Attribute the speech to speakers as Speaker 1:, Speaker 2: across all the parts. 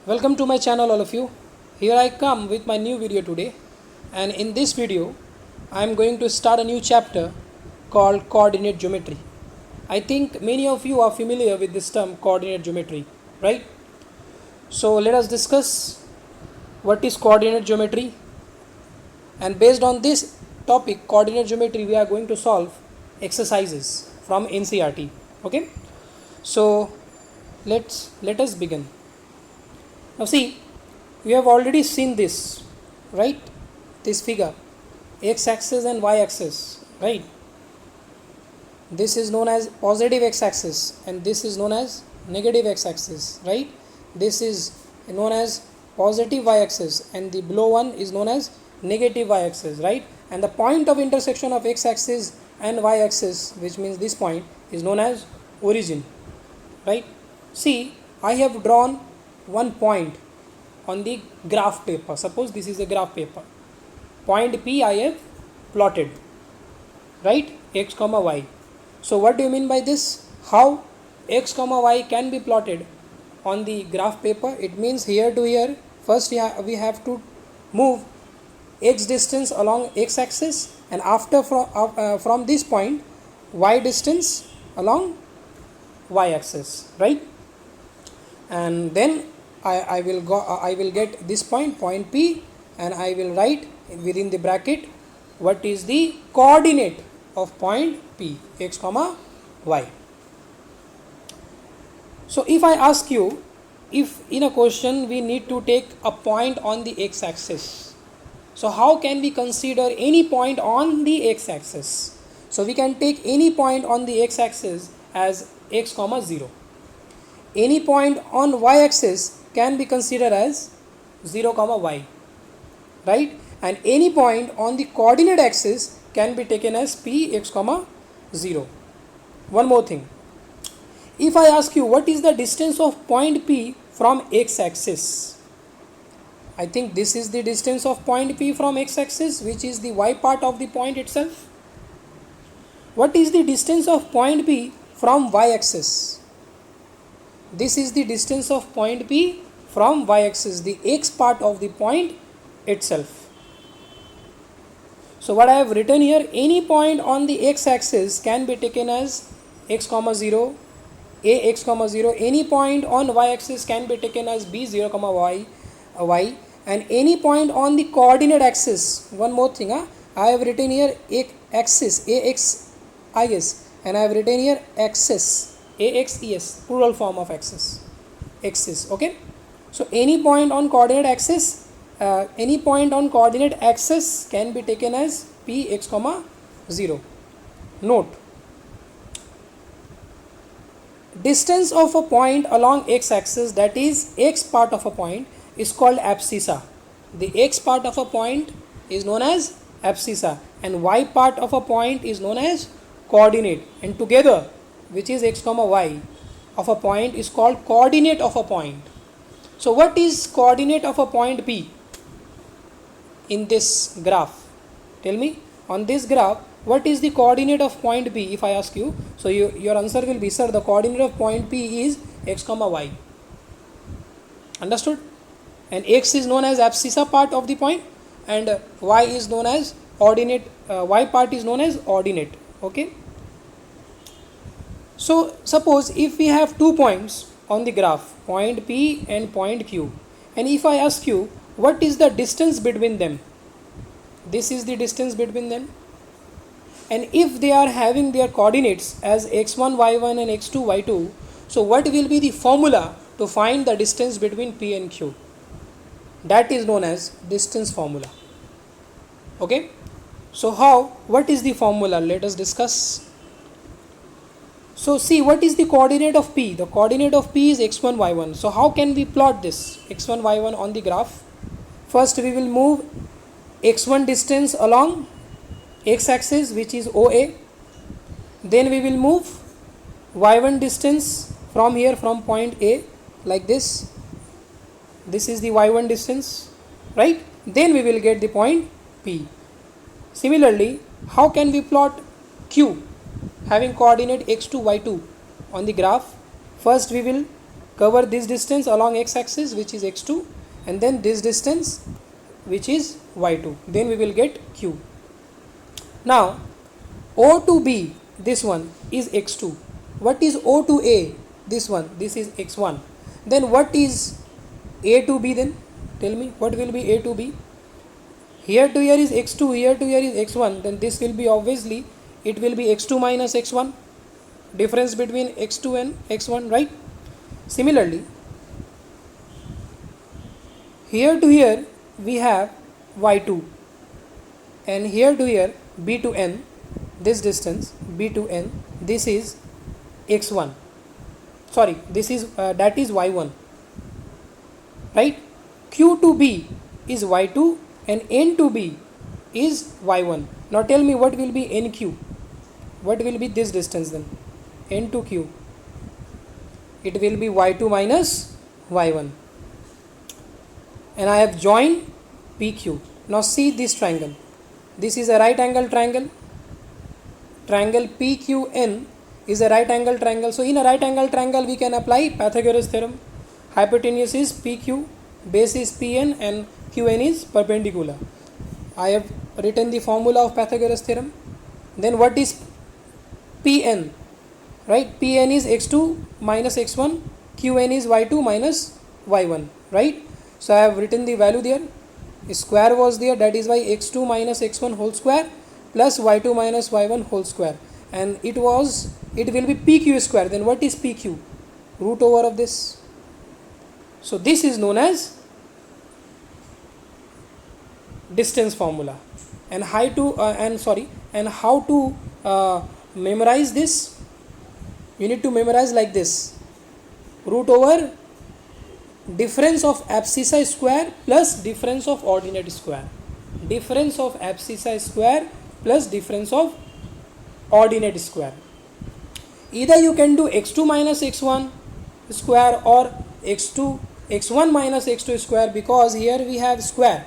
Speaker 1: Welcome to my channel all of you. Here I come with my new video today, and in this video I am going to start a new chapter called coordinate geometry. I think many of you are familiar with this term coordinate geometry, right? So let us discuss what is coordinate geometry, and based on this topic coordinate geometry we are going to solve exercises from NCERT. Okay? So let us begin. Now see, we have already seen this, right? This figure, x-axis and y-axis, right? This is known as positive x-axis and this is known as negative x-axis, right? This is known as positive y-axis and the below one is known as negative y-axis, right? And the point of intersection of x-axis and y-axis, which means this point, is known as origin, right? See, I have drawn one point on the graph paper. Suppose this is a graph paper. Point P I have plotted, right? X comma y. So what do you mean by this? How x comma y can be plotted on the graph paper? It means here to here, first we have to move x distance along x axis, and after from this point y distance along y axis, right? And then I will get this point P, and I will write within the bracket what is the coordinate of point P, x comma y. So if I ask you, if in a question we need to take a point on the x axis, so how can we consider any point on the x axis? So we can take any point on the x axis as x comma 0. Any point on y axis can be considered as 0 comma y, right? And any point on the coordinate axis can be taken as p x comma 0. One more thing, if I ask you what is the distance of point P from x axis, I think this is the distance of point P from x axis, which is the y part of the point itself. What is the distance of point P from y axis? This is the distance of point P from y axis, the x part of the point itself. So what I have written here, any point on the x axis can be taken as x comma 0, a x comma 0. Any point on y axis can be taken as b 0 comma y, and any point on the coordinate axis. One more thing, I have written here axis, ax is, and I have written here axis, AXES, plural form of axis, okay? So any point on coordinate axis, can be taken as p x comma 0. Note, distance of a point along x axis, that is x part of a point, is called abscissa. The x part of a point is known as abscissa and y part of a point is known as coordinate, and together, which is x comma y of a point, is called coordinate of a point. So what is coordinate of a point P in this graph? Tell me, on this graph what is the coordinate of point P if I ask you? So your answer will be, sir, the coordinate of point P is x comma y. Understood? And x is known as abscissa part of the point and y is known as ordinate, y part is known as ordinate, okay? So suppose if we have 2 points on the graph, point P and point Q, and if I ask you what is the distance between them, this is the distance between them, and if they are having their coordinates as x1 y1 and x2 y2, so what will be the formula to find the distance between P and Q? That is known as distance formula, okay? So what is the formula? Let us discuss. So see, what is the coordinate of P? The coordinate of P is x1 y1. So how can we plot this x1 y1 on the graph? First we will move x1 distance along x axis, which is OA. Then we will move y1 distance from here, from point A, like this. This is the y1 distance, right? Then we will get the point P. Similarly, how can we plot Q having coordinate x2 y2 on the graph? First we will cover this distance along x-axis, which is x2, and then this distance, which is y2. Then we will get q. Now O to B, this one is x2. What is O to A? This one, this is x1. Then what is A to B then? Tell me, what will be A to B? Here to here is x2, here to here is x1. Then this will be obviously, it will be x2 minus x1. Difference between x2 and x1, right? Similarly, here to here we have y2, and here to here b to n, this distance b to n, this is x1. Sorry, this is that is y1, right? Q to b is y2 and n to b is y1. Now tell me, what will be nq? What will be this distance then? N to q. It will be y2 minus y1. And I have joined PQ. Now see this triangle. This is a right angle triangle. Triangle PQN is a right angle triangle. So in a right angle triangle we can apply Pythagoras theorem. Hypotenuse is PQ, base is PN, and QN is perpendicular. I have written the formula of Pythagoras theorem. Then what is PN? Right? PN is x2 minus x1, QN is y2 minus y1. Right? So I have written the value there. A square was there, that is why x2 minus x1 whole square plus y2 minus y1 whole square, and it will be pq square. Then what is pq? Root over of this. So this is known as distance formula. And how to memorize this? You need to memorize like this: root over difference of abscissa square plus difference of ordinate square. Difference of abscissa square plus difference of ordinate square. Either you can do x2 minus x1 square or x1 minus x2 square, because here we have square.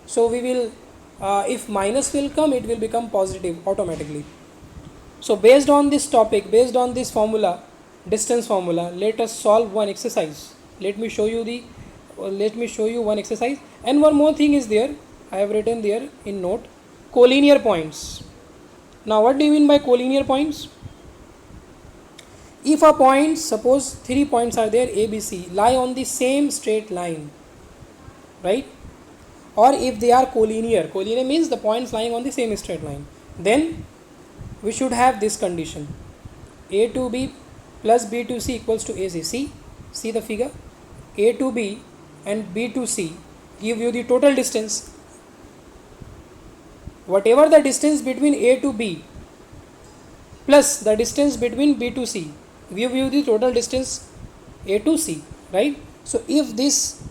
Speaker 1: So we will, if minus will come, it will become positive automatically. So based on this topic, based on this formula, distance formula, let us solve one exercise. Let me show you one exercise. And one more thing is there, I have written there in note, collinear points. Now what do you mean by collinear points? If a point, suppose 3 points are there, A, B, C, lie on the same straight line, right? Or if they are collinear, collinear means the points lying on the same straight line, then we should have this condition: A to B plus B to C equals to AC. See the figure. A to B and B to C give you the total distance. Whatever the distance between A to B plus the distance between B to C give you the total distance A to C, right? So if this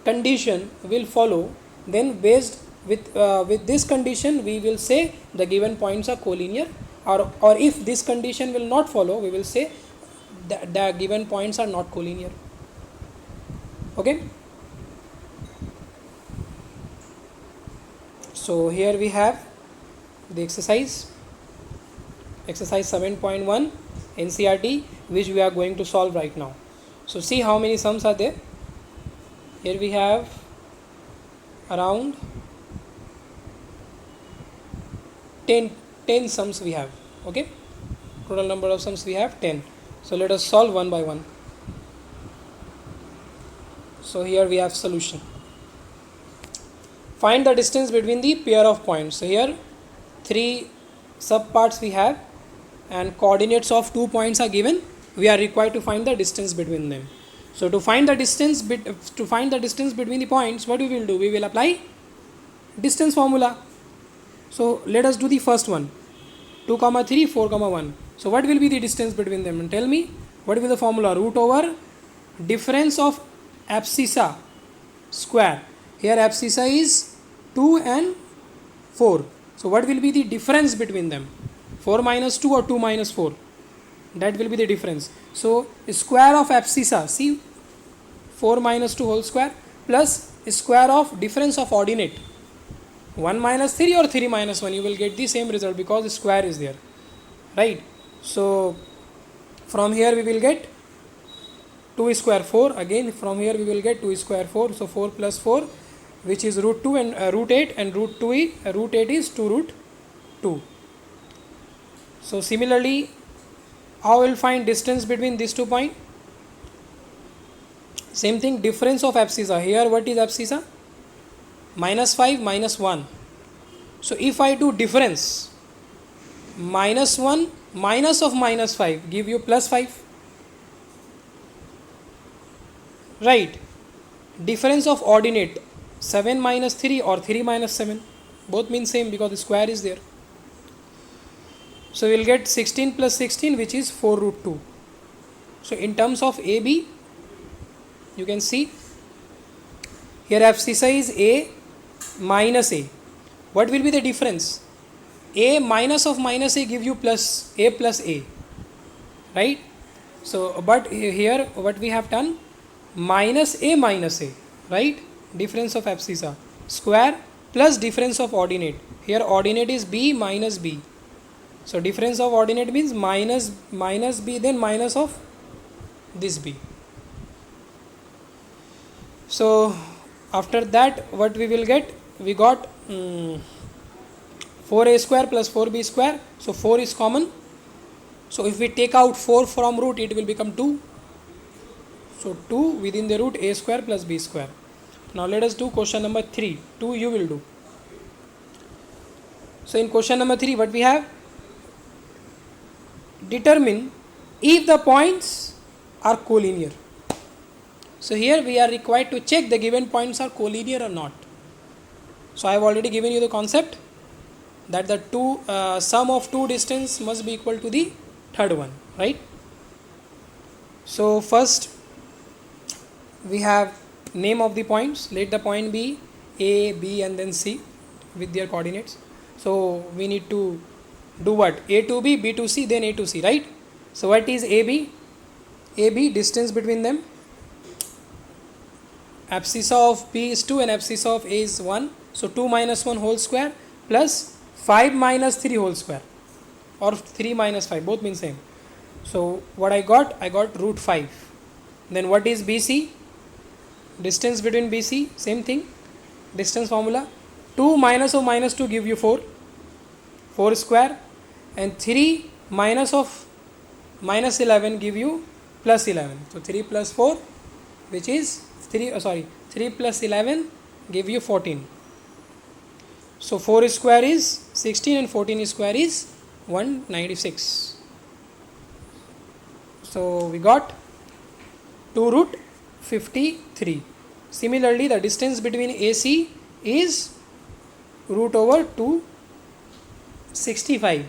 Speaker 1: condition will follow, then based with this condition we will say the given points are collinear, or if this condition will not follow, we will say the given points are not collinear. Okay, so here we have the exercise 7.1 NCERT, which we are going to solve right now. So see how many sums are there. Here we have around 10 sums we have. Okay, total number of sums we have 10. So let us solve one by one. So here we have solution. Find the distance between the pair of points. So here 3 subparts we have, and coordinates of 2 points are given. We are required to find the distance between them. So to find the distance between the points, what we will do? We will apply distance formula. So let us do the first one: 2, 3, 4, 1. So what will be the distance between them? And tell me, what will be the formula? Root over difference of abscissa square. Here abscissa is 2 and 4. So what will be the difference between them? 4 minus 2 or 2 minus 4? That will be the difference. So square of abscissa, see, 4 minus 2 whole square plus square of difference of ordinate, 1 minus 3 or 3 minus 1, you will get the same result because the square is there, right? So from here we will get 2 square 4, again from here we will get 2 square 4, so 4 plus 4, which is root 2 and root 8, and root 8 is 2 root 2. So similarly, how will find distance between these 2 points? Same thing, difference of abscissa. Here what is abscissa? Minus 5 minus 1. So if I do difference, minus 1 minus of minus 5 give you plus 5. Right. Difference of ordinate, 7 minus 3 or 3 minus 7. Both mean same because the square is there. So we will get 16 plus 16, which is 4 root 2. So in terms of AB, you can see here abscissa is A minus A. What will be the difference? A minus of minus A give you plus A, right? So but here what we have done, minus A, right? Difference of abscissa, square plus difference of ordinate. Here ordinate is B minus B. So difference of ordinate means minus B, then minus of this B. So after that what we will get? We got 4a square plus 4b square. So 4 is common. So if we take out 4 from root, it will become 2. So 2 within the root, a square plus b square. Now let us do question number 3. 2 you will do. So in question number 3 what we have? Determine if the points are collinear. So here we are required to check the given points are collinear or not. So I have already given you the concept that the sum of two distance must be equal to the third one, right? So first we have name of the points. Let the point be A, B and then C with their coordinates. So we need to do what? A to B, B to C, then A to C, right? So what is AB? AB, distance between them. Abscissa of B is 2 and abscissa of A is 1. So 2 minus 1 whole square plus 5 minus 3 whole square, or 3 minus 5, both mean same. So what I got root 5. Then what is BC? Distance between BC, same thing, distance formula. 2 minus of minus 2 give you 4 square, and 3 minus of minus 11 give you plus 11. So 3 plus 4, which is 3 plus 11 give you 14. So 4 square is 16 and 14 square is 196. So we got 2 root 53. Similarly, the distance between AC is root over 265.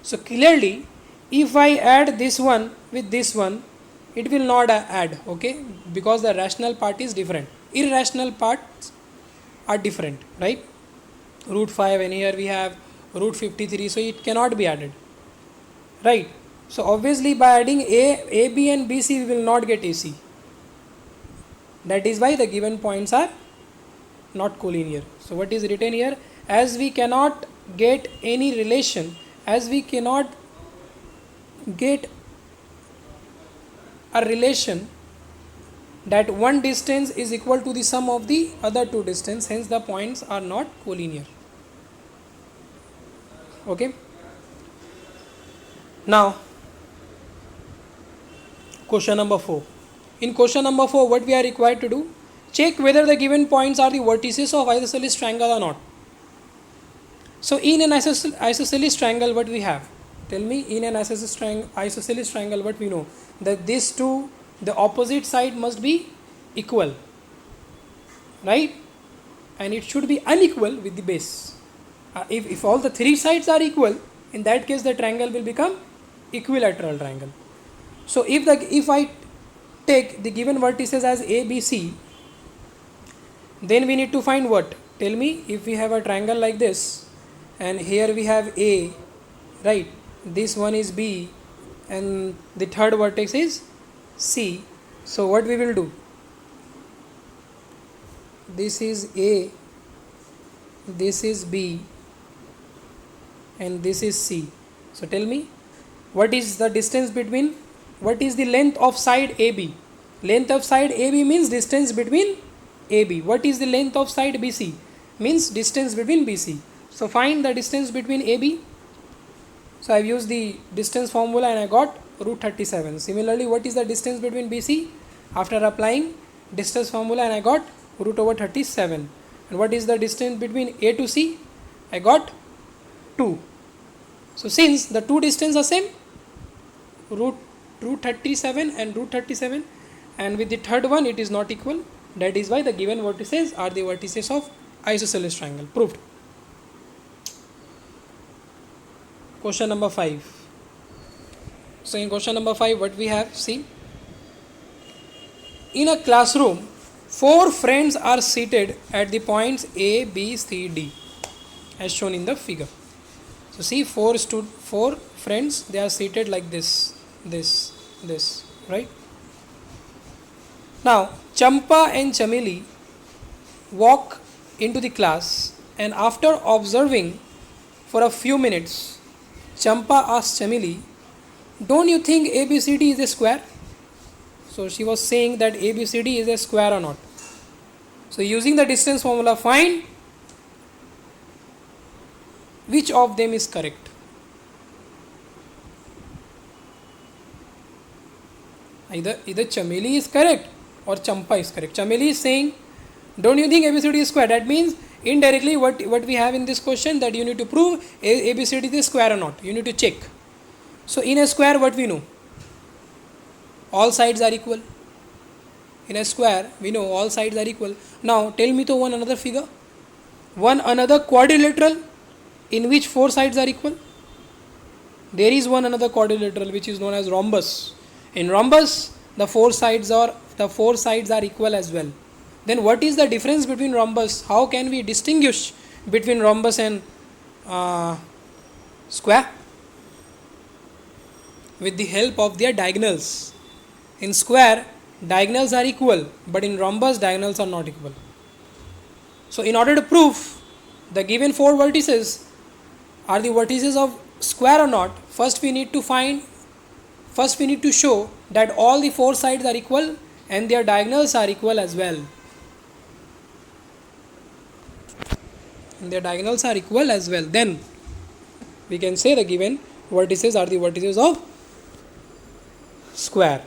Speaker 1: So clearly, if I add this one with this one, it will not add, okay, because the rational part is different. Irrational parts are different, right? Root 5, and here we have root 53, so it cannot be added, right? So obviously by adding A, B and BC we will not get AC. That is why the given points are not collinear. So what is written here? As we cannot get any relation, as we cannot get a relation that one distance is equal to the sum of the other two distance, hence the points are not collinear. Okay. Now question number 4. In question number 4, what we are required to do? Check whether the given points are the vertices of isosceles triangle or not. So in an isosceles triangle, what we have? Tell me, in an isosceles triangle, what we know? That these two, the opposite side must be equal, right? And it should be unequal with the base. If all the three sides are equal, in that case the triangle will become equilateral triangle. So if I take the given vertices as A, B, C, then we need to find what? Tell me, if we have a triangle like this, and here we have A, right? This one is B, and the third vertex is C. So what we will do? This is A, this is B, and this is C. So tell me, what is the distance between what is the length of side AB? Length of side AB means distance between AB. What is the length of side BC? Means distance between BC. So find the distance between AB. So I have used the distance formula and I got root 37. Similarly, what is the distance between BC? After applying distance formula and I got root over 37. And what is the distance between A to C? I got 2. So since the two distances are same, root 37 and root 37, and with the third one it is not equal. That is why the given vertices are the vertices of isosceles triangle. Proved. Question number 5. So in question number 5, what we have, see, in a classroom, 4 friends are seated at the points A, B, C, D as shown in the figure. So see, 4 friends, they are seated like this, right? Now Champa and Chameli walk into the class, and after observing for a few minutes, Champa asked Chameli, don't you think ABCD is a square? So she was saying that ABCD is a square or not. So using the distance formula, find which of them is correct. Either Chameli is correct or Champa is correct. Chameli is saying, don't you think ABCD is square? That means indirectly what we have in this question, that you need to prove ABCD is a square or not. You need to check. So in a square, what we know? All sides are equal. In a square, we know all sides are equal. Now tell me to one another figure, one another quadrilateral in which 4 sides are equal. There is one another quadrilateral which is known as rhombus. In rhombus, the four sides are equal as well. Then what is the difference between rhombus? How can we distinguish between rhombus and square? With the help of their diagonals. In square, diagonals are equal, but in rhombus, diagonals are not equal. So in order to prove the given 4 vertices are the vertices of square or not, first we need to show that all the 4 sides are equal and their diagonals are equal as well. Then we can say the given vertices are the vertices of square.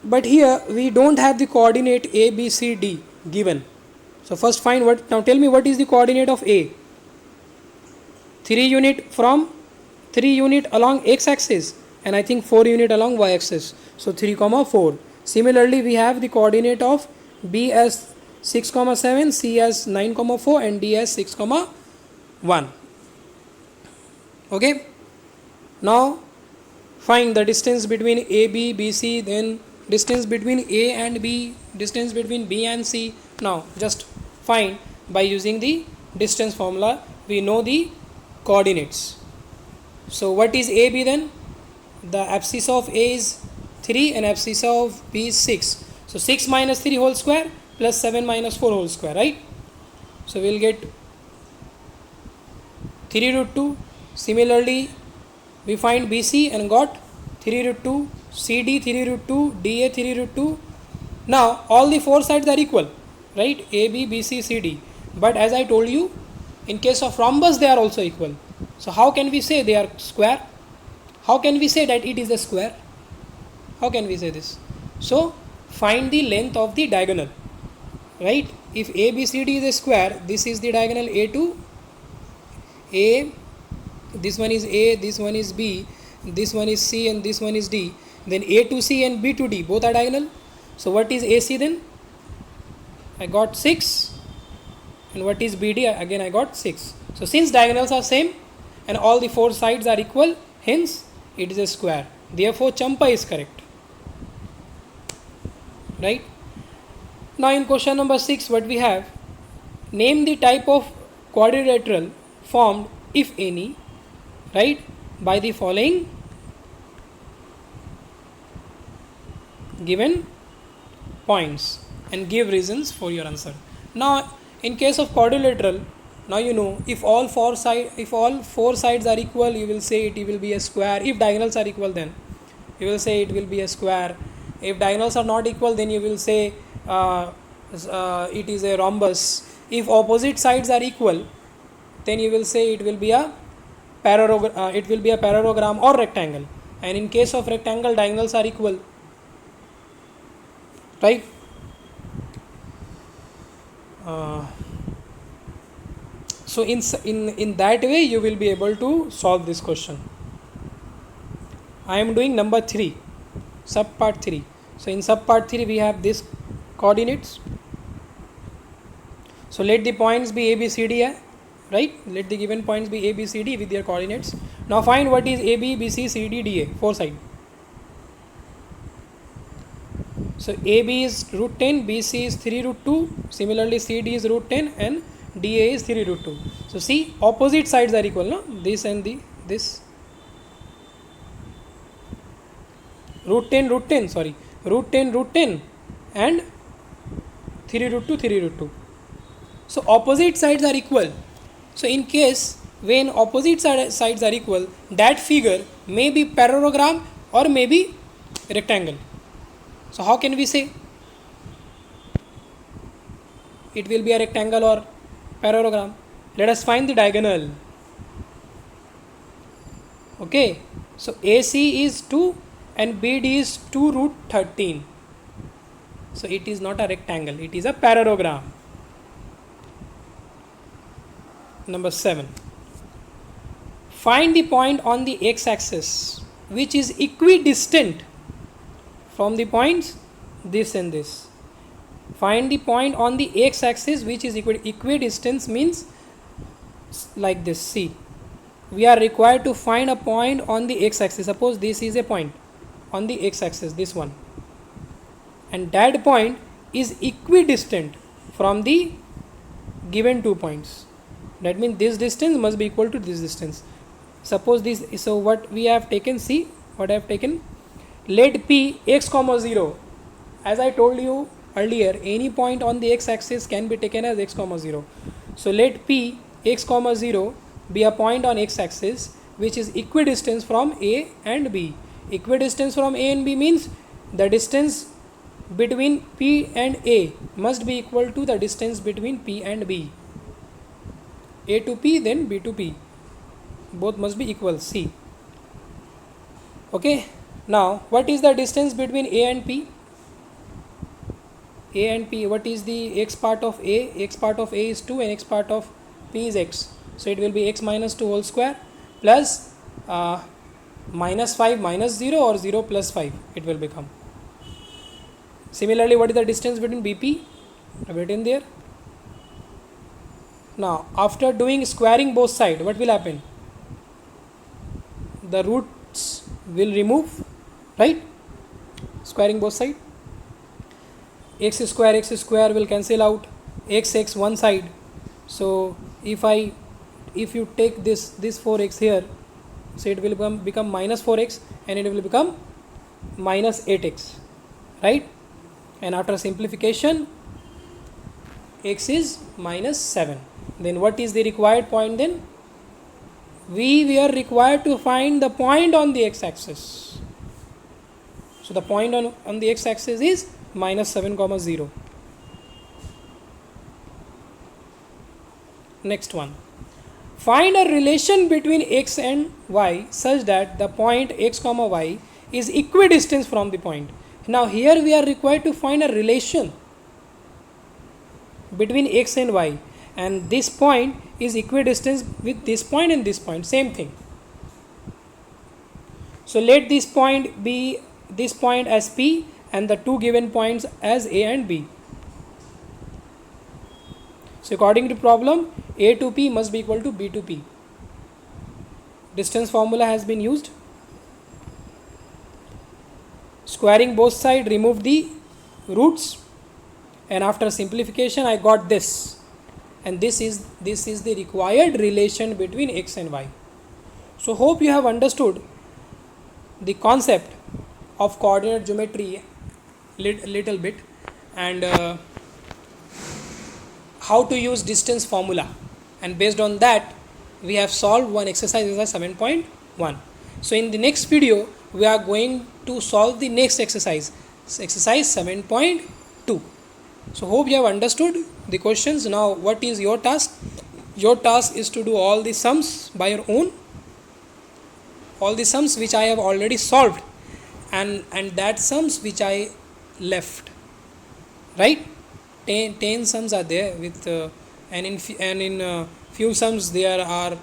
Speaker 1: But here we don't have the coordinate A, B, C, D given. So first find what. Now tell me what is the coordinate of A. 3 unit along x axis, and I think 4 unit along y axis. So 3, 4. Similarly, we have the coordinate of B as 6, 7, C as 9, 4, and D as 6, 1. Okay. Now find the distance between AB, BC, then distance between A and B, distance between B and C. Now just find by using the distance formula. We know the coordinates. So what is AB then? The abscissa of A is 3 and abscissa of B is 6. So 6 minus 3 whole square plus 7 minus 4 whole square, right? So we will get 3 root 2. Similarly, we find BC and got 3 root 2, CD 3 root 2, DA 3 root 2. Now all the 4 sides are equal, right? AB, BC, CD. But as I told you, in case of rhombus they are also equal. So how can we say they are square? How can we say that it is a square? How can we say this? So find the length of the diagonal, right? If ABCD is a square, this is the diagonal A to A, this one is A, this one is B, this one is C, and this one is D. Then A to C and B to D, both are diagonal. So what is AC then? I got 6. And what is BD? Again I got 6. So since diagonals are same and all the 4 sides are equal, hence it is a square. Therefore Champa is correct. Right? Now in question number 6, what we have? Name the type of quadrilateral formed, if any, right, by the following given points, and give reasons for your answer. Now in case of quadrilateral, now you know if all 4 sides are equal, you will say it will be a square. If diagonals are equal, then You will say it will be a square. If diagonals are not equal, then you will say it is a rhombus. If opposite sides are equal, then you will say it will be a parallelogram or rectangle. And in case of rectangle, diagonals are equal, right? So in that way you will be able to solve this question. I am doing number 3, sub part 3. So in sub part 3 we have this coordinates. So let the points be A, B, C, D, right? Let the given points be A, B, C, D with their coordinates. Now find what is A, B, B, C, C, D, D, A, 4 side. So AB is root 10, BC is 3 root 2, similarly CD is root 10 and DA is 3 root 2. So see, opposite sides are equal, no? This and this. Root 10 root 10 and 3 root 2 3 root 2. So opposite sides are equal. So in case when opposite sides are equal, that figure may be parallelogram or may be rectangle. So how can we say it will be a rectangle or parallelogram? Let us find the diagonal. Okay, so AC is 2 and BD is 2 root 13. So it is not a rectangle, it is a parallelogram. Number 7. Find the point on the x-axis which is equidistant from the points this and this. Find the point on the x-axis which is equidistant means like this. See, we are required to find a point on the x-axis. Suppose this is a point on the x-axis, this one, and that point is equidistant from the given 2 points. That means this distance must be equal to this distance. Suppose this. So what we have taken, see what I have taken. Let P x comma 0. As I told you earlier, any point on the x-axis can be taken as x comma 0. So let P x comma 0 be a point on x-axis which is equidistant from A and B. Equidistance from A and B means the distance between P and A must be equal to the distance between P and B. A to P, then B to P. Both must be equal. C. Okay. Now, what is the distance between A and P? A and P. What is the x part of A? X part of A is 2 and x part of P is x. So it will be x minus 2 whole square plus minus 5 minus 0 or 0 plus 5 it will become. Similarly, what is the distance between BP? Written there. Now, after doing squaring both sides, what will happen? The roots will remove, right? Squaring both sides. X square will cancel out. X one side. So if you take this 4x here, so it will become minus 4x and it will become minus 8x, right? And after simplification, x is minus 7. Then what is the required point then? We were required to find the point on the x-axis. So the point on the x-axis is minus 7 comma 0. Next one. Find a relation between x and y such that the point x comma y is equidistant from the point. Now here we are required to find a relation between x and y, and this point is equidistant with this point and this point, same thing. So let this point be this point as P and the two given points as A and B. So according to problem, A to P must be equal to B to P. Distance formula has been used. Squaring both sides, remove the roots, and after simplification I got this, and this is the required relation between x and y. So hope you have understood the concept of coordinate geometry little bit, and how to use distance formula, and based on that we have solved one exercise 7.1. So in the next video we are going to solve the next exercise, exercise 7.2. So hope you have understood the questions. Now what is your task? Your task is to do all the sums by your own, all the sums which I have already solved, and that sums which I left, right? 10 sums are there with and in few sums there are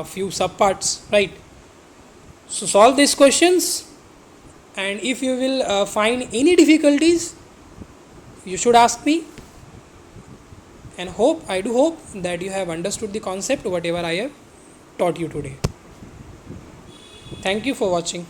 Speaker 1: few subparts, right? So solve these questions, and if you will find any difficulties, you should ask me. And I do hope that you have understood the concept whatever I have taught you today. Thank you for watching.